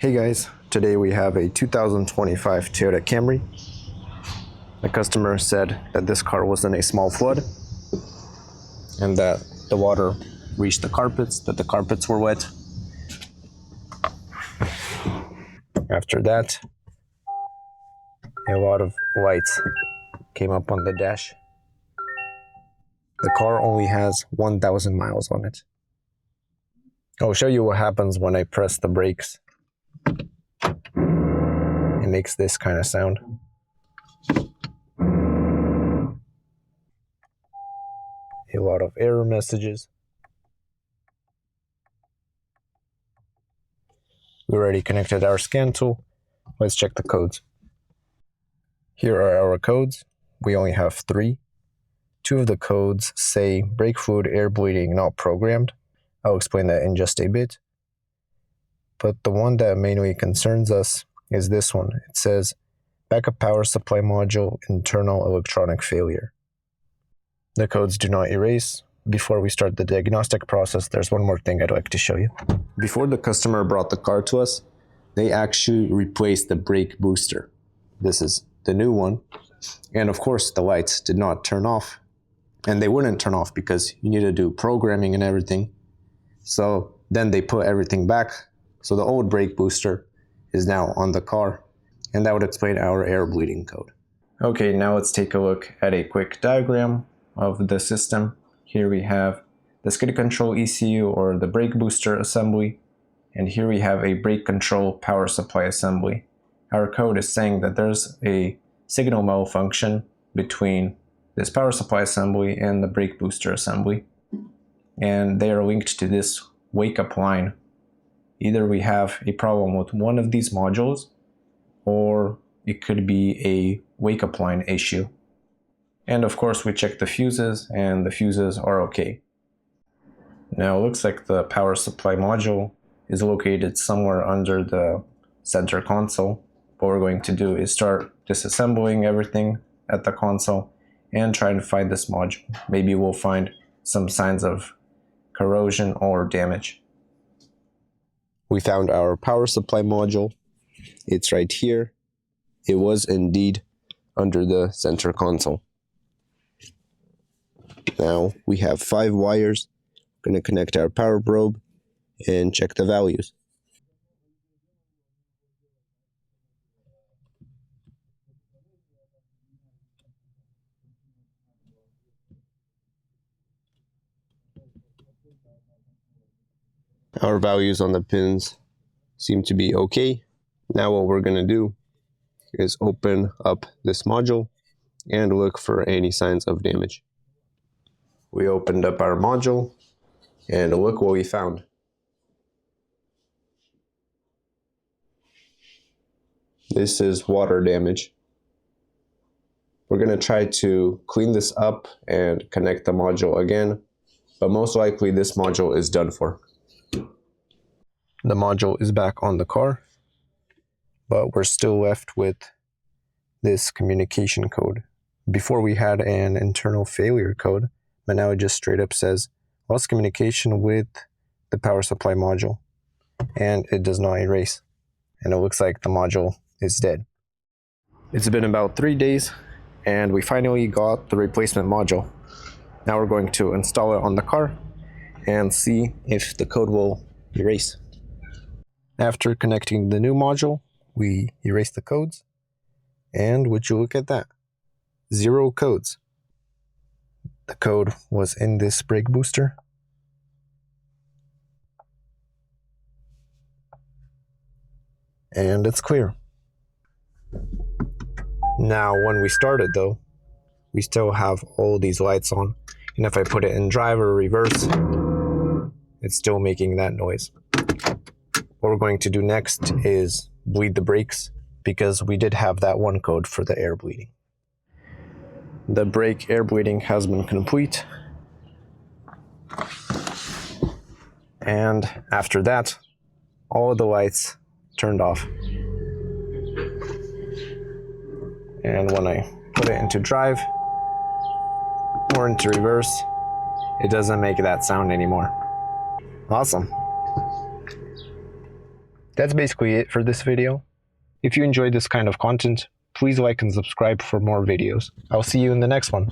Hey guys, today we have a 2025 Toyota Camry. The customer said that this car was in a small flood and that the water reached the carpets, that the carpets were wet. After that, a lot of lights came up on the dash. The car only has 1,000 miles on it. I'll show you what happens when I press the brakes. It makes this kind of sound. A lot of error messages. We already connected our scan tool. Let's check the codes. Here are our codes. We only have 3. 2 of the codes say brake fluid air bleeding not programmed. I'll explain that in just a bit. But the one that mainly concerns us is this one. It says backup power supply module internal electronic failure. The codes do not erase. Before we start the diagnostic process, there's one more thing I'd like to show you. Before the customer brought the car to us, they actually replaced the brake booster. This is the new one. And of course, the lights did not turn off. And they wouldn't turn off because you need to do programming and everything. So then they put everything back. So the old brake booster is now on the car. And that would explain our air bleeding code. Okay, now let's take a look at a quick diagram of the system. Here we have the skid control ECU or the brake booster assembly. And here we have a brake control power supply assembly. Our code is saying that there's a signal malfunction between this power supply assembly and the brake booster assembly. And they are linked to this wake-up line. Either we have a problem with one of these modules, or it could be a wake-up line issue. And of course we check the fuses, and the fuses are okay. Now it looks like the power supply module is located somewhere under the center console. What we're going to do is start disassembling everything at the console and try to find this module. Maybe we'll find some signs of corrosion or damage. We found our power supply module. It's right here. It was indeed under the center console. Now we have 5 wires. We're going to connect our power probe and check the values. Our values on the pins seem to be okay. Now what we're going to do is open up this module and look for any signs of damage. We opened up our module and look what we found. This is water damage. We're going to try to clean this up and connect the module again, but most likely this module is done for. The module is back on the car, but we're still left with this communication code. Before we had an internal failure code, but now it just straight up says lost communication with the power supply module, and it does not erase. And it looks like the module is dead. It's been about 3 days, and we finally got the replacement module. Now we're going to install it on the car and see if the code will erase. After connecting the new module, we erase the codes, and would you look at that? 0 codes. The code was in this brake booster. And it's clear. Now when we started though, we still have all these lights on, and if I put it in drive or reverse, it's still making that noise. What we're going to do next is bleed the brakes, because we did have that one code for the air bleeding. The brake air bleeding has been complete. And after that, all of the lights turned off. And when I put it into drive or into reverse, it doesn't make that sound anymore. Awesome. That's basically it for this video. If you enjoyed this kind of content, please like and subscribe for more videos. I'll see you in the next one.